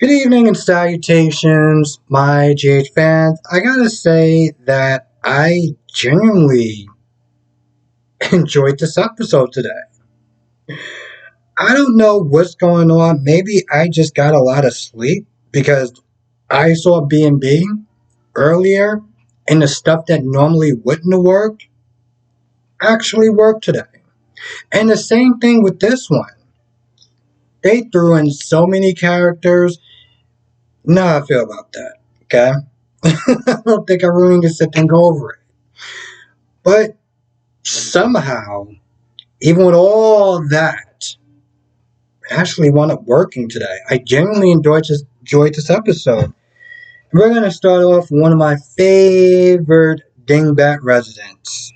Good evening and salutations, my GH fans. I gotta say that I genuinely enjoyed this episode today. I don't know what's going on. Maybe I just got a lot of sleep because I saw B&B earlier and the stuff that normally wouldn't have worked actually worked today. And the same thing with this one. They threw in so many characters. Now how I feel about that, okay? I don't think I really need to sit and go over it. But somehow, even with all that, it actually wound up working today. I genuinely enjoyed this episode. We're going to start off with one of my favorite dingbat residents.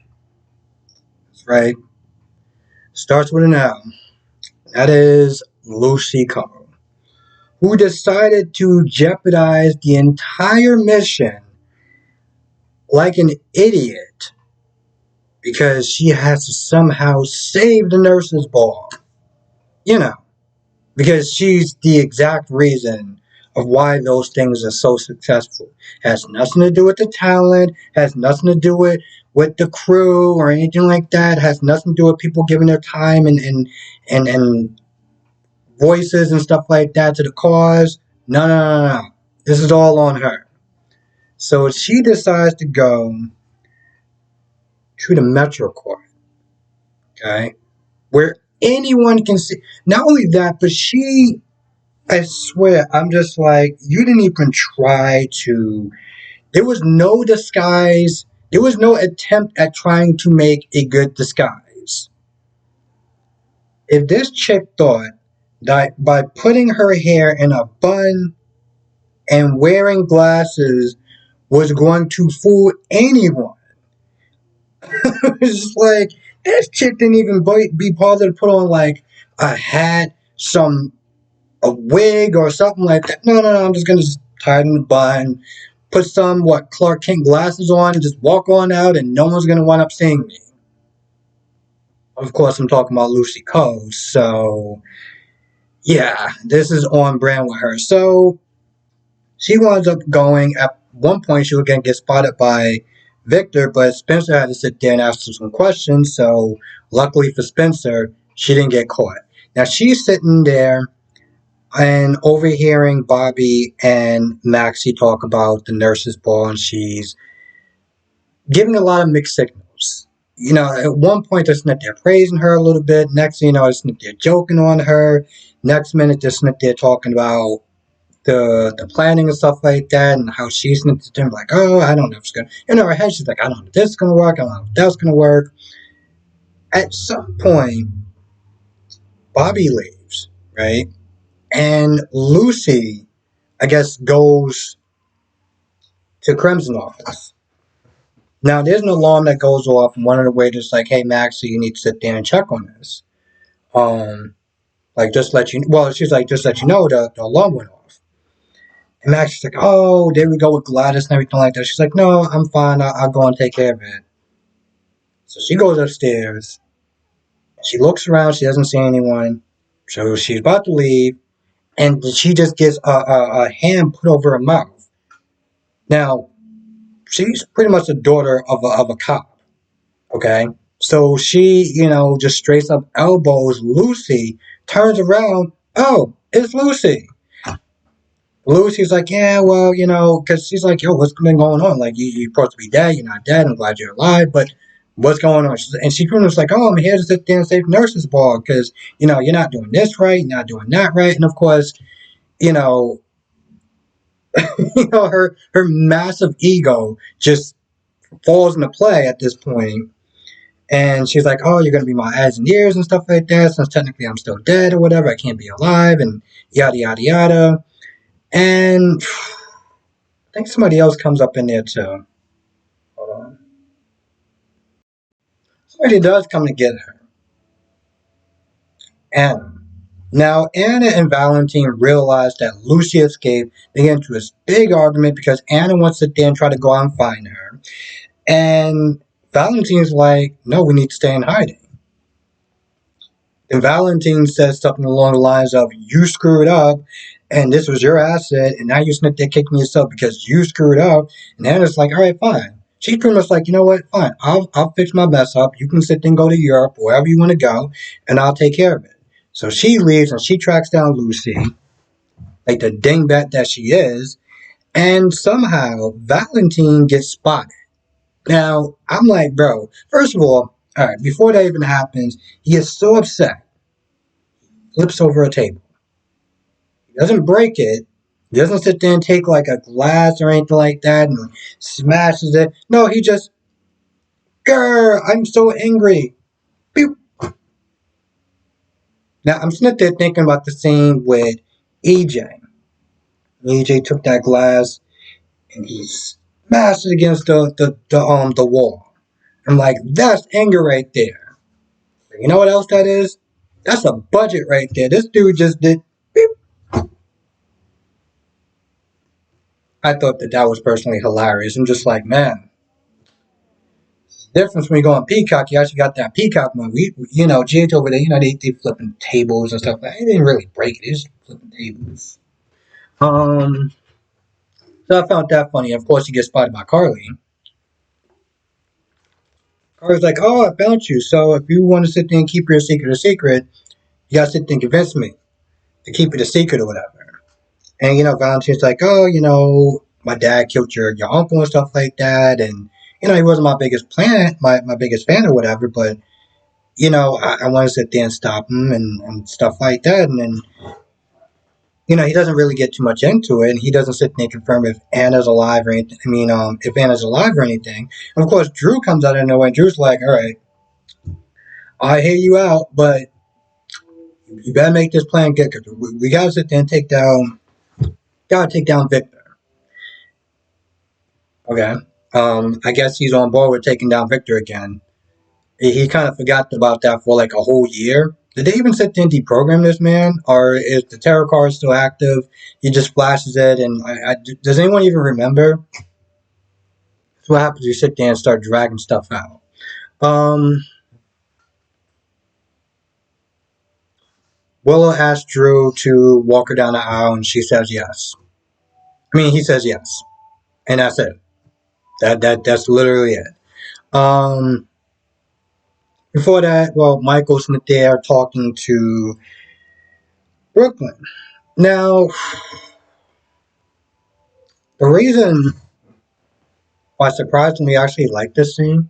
That's right. Starts with an L. That is Lucy Cole, who decided to jeopardize the entire mission like an idiot because she has to somehow save the nurse's ball. You know, because she's the exact reason of why those things are so successful. Has nothing to do with the talent, has nothing to do with the crew or anything like that, has nothing to do with people giving their time and voices and stuff like that to the cause. No. This is all on her. So she decides to go to the Metro Court, okay, where anyone can see. Not only that, but I swear, I'm just like, you didn't even try to. There was no disguise. There was no attempt at trying to make a good disguise. If this chick thought that by putting her hair in a bun and wearing glasses was going to fool anyone, it's just like, this chick didn't even be bothered to put on like a hat, a wig or something like that. No, I'm just gonna just tie it in the bun, put some Clark Kent glasses on, and just walk on out, and no one's gonna wind up seeing me. Of course, I'm talking about Lucy Cole. So yeah, this is on brand with her. So she winds up going. At one point, she was gonna get spotted by Victor, but Spencer had to sit there and ask her some questions. So luckily for Spencer, she didn't get caught. Now she's sitting there and overhearing Bobby and Maxie talk about the nurse's ball, and she's giving a lot of mixed signals. You know, at one point they're praising her a little bit. Next thing you know, they're joking on her. Next minute, they're talking about the planning and stuff like that, and how she's like, oh, I don't know if it's gonna. In her head, she's like, I don't know if this is gonna work. I don't know if that's gonna work. At some point, Bobby leaves, right? And Lucy, I guess, goes to Crimson office. Now, there's an alarm that goes off, and one of the waiters like, hey, Maxie, you need to sit there and check on this. Like, just let you, well, she's like, just let you know, the alarm went off. And Maxie's like, oh, there we go with Gladys and everything like that. She's like, no, I'm fine, I'll go and take care of it. So she goes upstairs. She looks around, she doesn't see anyone. So she's about to leave, and she just gets a hand put over her mouth. Now, she's pretty much the daughter of a cop, okay? So she, just straight up elbows Lucy, turns around, oh, it's Lucy. Lucy's like, yeah, well, because she's like, yo, what's been going on? Like, you're supposed to be dead, you're not dead, I'm glad you're alive, but what's going on? And she pretty much like, oh, I'm here to sit there and save nurse's ball, because, you're not doing this right, you're not doing that right, and of course, her massive ego just falls into play at this point. And she's like, oh, you're going to be my eyes and ears and stuff like that, since technically I'm still dead or whatever, I can't be alive, and yada, yada, yada. And I think somebody else comes up in there too. Hold on. Somebody does come to get her. Anna. Now, Anna and Valentine realize that Lucy escaped. They get into this big argument because Anna wants to sit there and try to go out and find her. And Valentine's like, no, we need to stay in hiding. And Valentine says something along the lines of, "You screwed up, and this was your asset, and now you're sitting there kicking yourself because you screwed up." And Hannah's like, "All right, fine." She's pretty much like, "You know what? Fine. I'll fix my mess up. You can sit there and go to Europe, wherever you want to go, and I'll take care of it." So she leaves and she tracks down Lucy, like the dingbat that she is, and somehow Valentine gets spotted. Now, I'm like, bro, first of all right, before that even happens, he is so upset, flips over a table. He doesn't break it. He doesn't sit there and take like a glass or anything like that and smashes it. No, he just, grr, I'm so angry. Pew. Now, I'm sitting there thinking about the scene with EJ. EJ took that glass and he smashed it against the wall. I'm like, that's anger right there. You know what else that is? That's a budget right there. This dude just did. Beep. I thought that was personally hilarious. I'm just like, man, the difference when you go on Peacock, you actually got that Peacock one. GH over there, they flipping tables and stuff. They didn't really break it. They just flipping tables. Um, so I found that funny. Of course, you get spotted by Carly. Carly's like, "Oh, I found you. So if you want to sit there and keep your secret a secret, you gotta sit there and convince me to keep it a secret or whatever." And Valentine's like, "Oh, my dad killed your uncle and stuff like that, and he wasn't my biggest my biggest fan or whatever, but I want to sit there and stop him and stuff like that." And then he doesn't really get too much into it, and he doesn't sit there and confirm if Anna's alive or anything. If Anna's alive or anything. And of course, Drew comes out of nowhere, and Drew's like, "All right, I hear you out, but you better make this plan good, because we gotta sit there and gotta take down Victor." Okay. I guess he's on board with taking down Victor again. He kind of forgot about that for like a whole year. Did they even sit there and deprogram this man? Or is the tarot card still active? He just flashes it, and does anyone even remember? That's what happens. You sit there and start dragging stuff out. Um, Willow asks Drew to walk her down the aisle, and she says yes. He says yes, and that's it. That's literally it. Um, Before that, well, Michael's there talking to Brooklyn. Now, the reason why surprisingly I actually like this scene,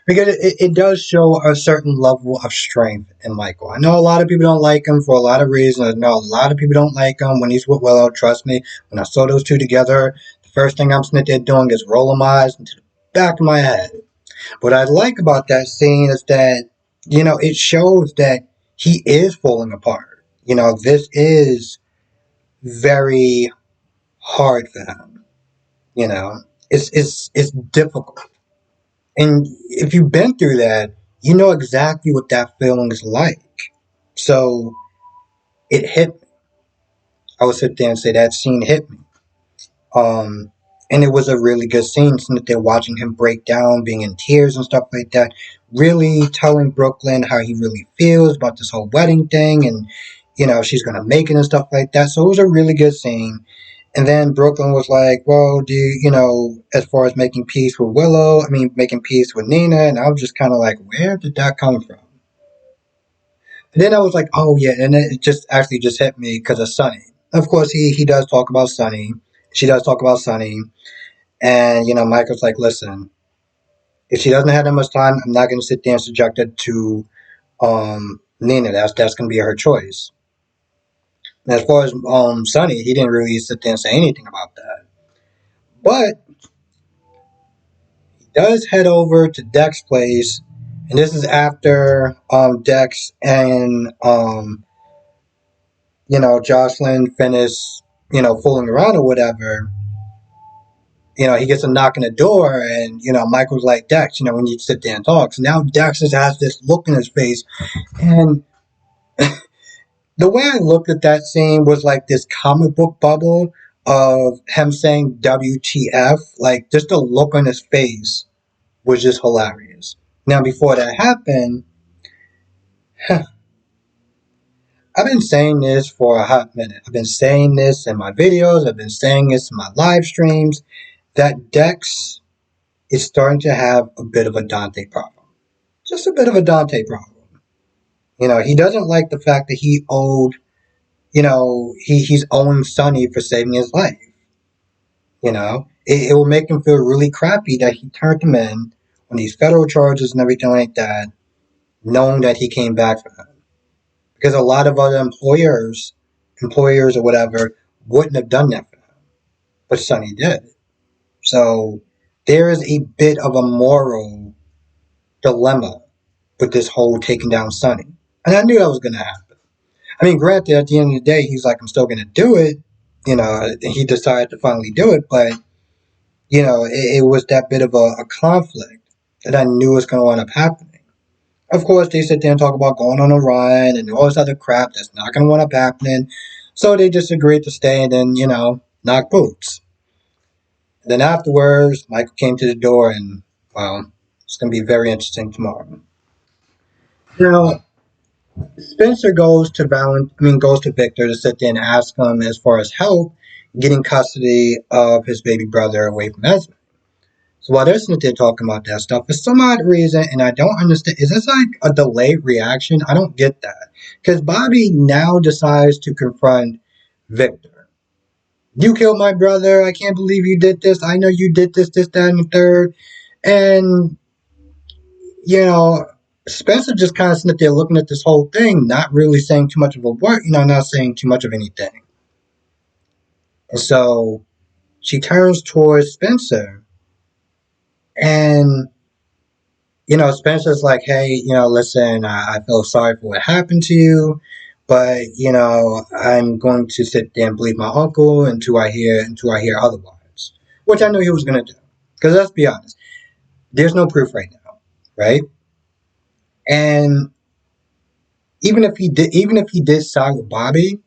because it does show a certain level of strength in Michael. I know a lot of people don't like him for a lot of reasons. I know a lot of people don't like him when he's with Willow. Trust me, when I saw those two together, the first thing I'm sitting there doing is rolling my eyes into the back of my head. What I like about that scene is that, it shows that he is falling apart. This is very hard for him. It's difficult. And if you've been through that, you know exactly what that feeling is like. So it hit me. I would sit there and say that scene hit me. Um, and it was a really good scene, sitting there watching him break down, being in tears and stuff like that, really telling Brooklyn how he really feels about this whole wedding thing, and she's gonna make it and stuff like that. So it was a really good scene. And then Brooklyn was like, "Well, do as far as making peace with Willow, making peace with Nina," and I was just kind of like, where did that come from? And then I was like, oh yeah, and then it just actually just hit me because of Sonny. Of course, he does talk about Sonny. She does talk about Sonny, and Michael's like, "Listen, if she doesn't have that much time, I'm not going to sit there and subject it to Nina. That's going to be her choice." And as far as Sonny, he didn't really sit there and say anything about that. But he does head over to Dex's place, and this is after Dex and Jocelyn finish fooling around or whatever. He gets a knock on the door, and Michael's like, "Dex, we need to sit there and talk." So now Dex just has this look in his face, and the way I looked at that scene was like this comic book bubble of him saying WTF, like just the look on his face was just hilarious. Now, before that happened, I've been saying this for a hot minute. I've been saying this in my videos, I've been saying this in my live streams, that Dex is starting to have a bit of a Dante problem. Just a bit of a Dante problem. He doesn't like the fact that he owed, he's owing Sonny for saving his life. It will make him feel really crappy that he turned him in on these federal charges and everything like that, knowing that he came back from them. Because a lot of other employers or whatever, wouldn't have done that for him. But Sonny did. So there is a bit of a moral dilemma with this whole taking down Sonny. And I knew that was going to happen. I mean, granted, at the end of the day, he's like, I'm still going to do it. He decided to finally do it, but, it was that bit of a conflict that I knew was going to end up happening. Of course, they sit there and talk about going on a run and all this other crap that's not going to end up happening. So they just agreed to stay and then, knock boots. And then afterwards, Michael came to the door and, well, it's going to be very interesting tomorrow. Now, Spencer goes to Victor to sit there and ask him as far as help getting custody of his baby brother away from Esme. So while they're sitting there talking about that stuff, for some odd reason, and I don't understand, is this like a delayed reaction? I don't get that. Because Bobby now decides to confront Victor. You killed my brother. I can't believe you did this. I know you did this, that, and the third. And, you know, Spencer just kind of sitting there looking at this whole thing, not really saying too much of a word, not saying too much of anything. And so she turns towards Spencer and, Spencer's like, hey, listen, I feel sorry for what happened to you, but, I'm going to sit there and believe my uncle until I hear otherwise, which I knew he was going to do. Because let's be honest, there's no proof right now, right? And even if he did side with Bobby,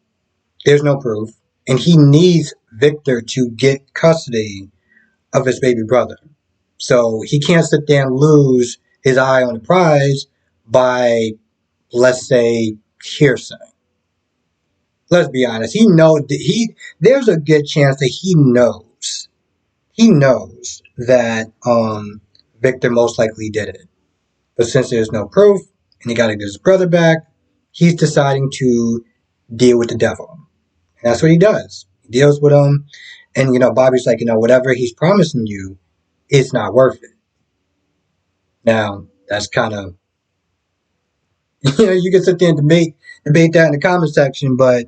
there's no proof, and he needs Victor to get custody of his baby brother. So he can't sit there and lose his eye on the prize by, let's say, hearsay. Let's be honest. There's a good chance that he knows. He knows that Victor most likely did it. But since there's no proof and he got to get his brother back, he's deciding to deal with the devil. And that's what he does. He deals with him. And, Bobby's like, whatever he's promising you, it's not worth it. Now, that's kind of, you can sit there and debate that in the comment section, but,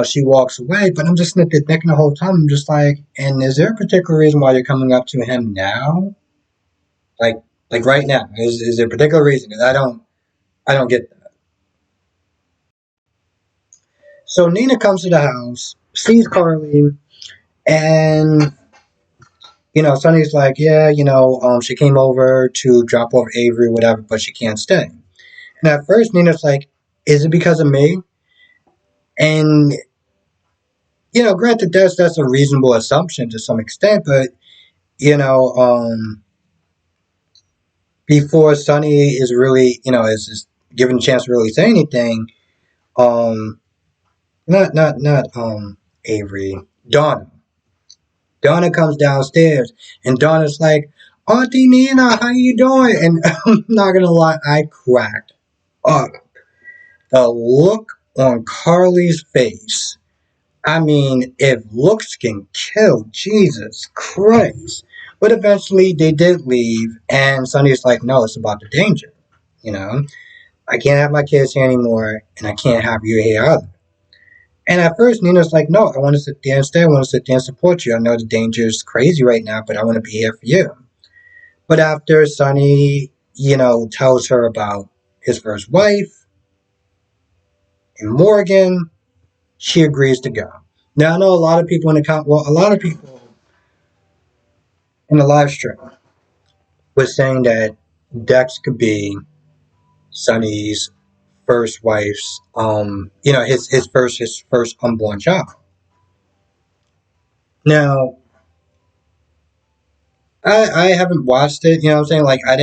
she walks away. But I'm just sitting there thinking the whole time, I'm just like, and is there a particular reason why you're coming up to him now? Like right now? Is there a particular reason? Because I don't get that. So Nina comes to the house, sees Carly, and Sonny's like, yeah, she came over to drop off Avery, whatever, but she can't stay. And at first, Nina's like, is it because of me? And, granted, that's a reasonable assumption to some extent, but, before Sonny is really, is given a chance to really say anything, um, not Avery, Donna. Donna comes downstairs, and Donna's like, Auntie Nina, how you doing? And I'm not gonna lie, I cracked up. The look on Carly's face. I mean, if looks can kill, Jesus Christ. But eventually they did leave, and Sonny's like, no, it's about the danger. I can't have my kids here anymore, and I can't have you here either. And at first, Nina's like, no, I want to sit there and stay. I want to sit there and support you. I know the danger is crazy right now, but I want to be here for you. But after Sonny, tells her about his first wife and Morgan, she agrees to go. Now, I know a lot of people a lot of people in the live stream was saying that Dex could be Sonny's first wife's, his first unborn child. Now, I haven't watched it. You know what I'm saying? Like I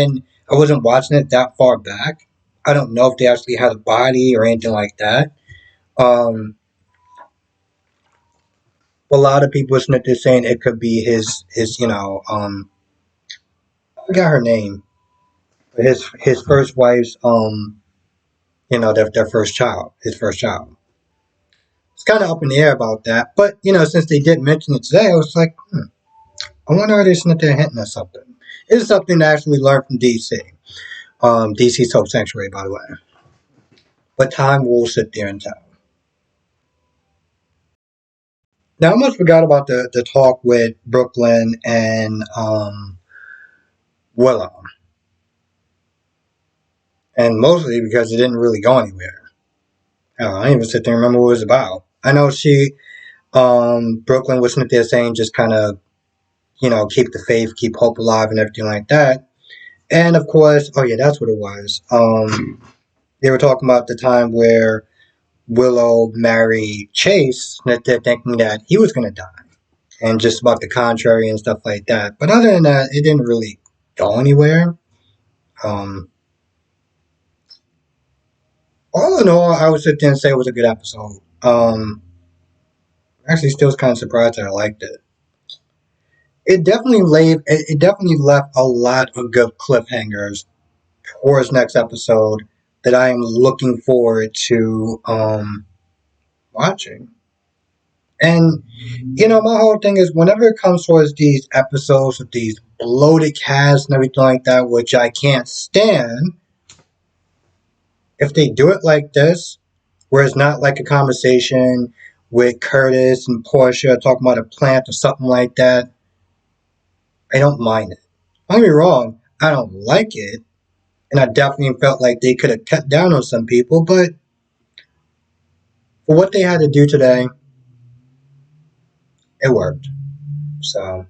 wasn't watching it that far back. I don't know if they actually had a body or anything like that. Um, a lot of people are saying it could be his I forgot her name, his first wife's their first child, his first child. It's kind of up in the air about that, but since they did mention it today, I was like, I wonder if they're there hinting at something. It's something to actually learn from DC. DC's Hope Sanctuary, by the way. But time will sit there and tell. Now, I almost forgot about the talk with Brooklyn and Willow, and mostly because it didn't really go anywhere. I didn't even sit there and remember what it was about. I know Brooklyn was sitting there saying just kind of, keep the faith, keep hope alive, and everything like that. And of course, oh yeah, that's what it was. They were talking about the time where Willow married Chase, that they're thinking that he was going to die, and just about the contrary and stuff like that. But other than that, it didn't really go anywhere. Um, all in all, I would sit there and say it was a good episode. Actually, still was kind of surprised that I liked it. It definitely left a lot of good cliffhangers towards next episode that I am looking forward to watching. And my whole thing is whenever it comes towards these episodes with these bloated casts and everything like that, which I can't stand, if they do it like this, where it's not like a conversation with Curtis and Portia talking about a plant or something like that, I don't mind it. Don't get me wrong, I don't like it, and I definitely felt like they could have cut down on some people, but for what they had to do today, it worked. So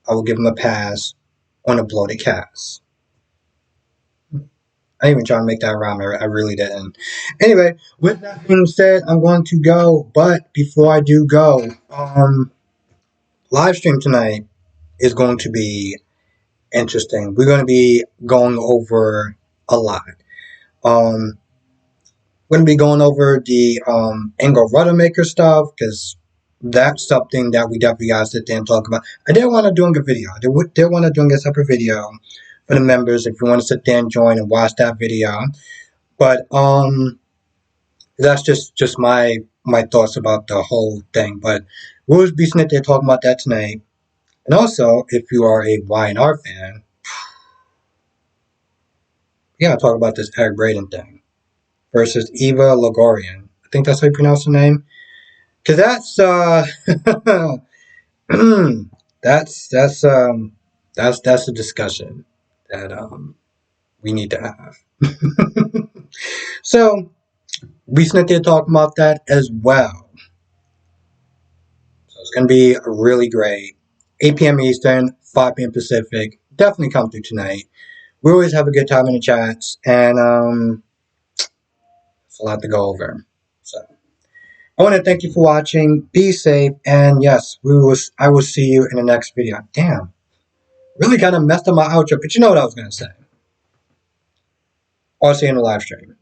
I will give them a pass on a bloated cast. I didn't even try to make that rhyme. I really didn't. Anyway, with that being said, I'm going to go. But before I do go, live stream tonight is going to be interesting. We're going to be going over a lot. Um, we're going to be going over the Angle Rudder Maker stuff because that's something that we definitely got to sit there and talk about. I did want to do a video. I did want to do a separate video for the members if you want to sit there and join and watch that video. But that's just my thoughts about the whole thing. But we'll be sitting there talking about that tonight. And also, if you are a Y&R fan, we gotta talk about this Eric Braeden thing versus Eva Logorian. I think that's how you pronounce the name. Cause that's that's a discussion that we need to have. So we sitting there talking about that as well. So it's gonna be really great. 8 p.m. Eastern, 5 p.m. Pacific. Definitely come through tonight. We always have a good time in the chats, and it's a lot to go over. So I want to thank you for watching. Be safe, and yes, I will see you in the next video. Damn, really kind of messed up my outro, but you know what I was gonna say. I'll see you in the live stream.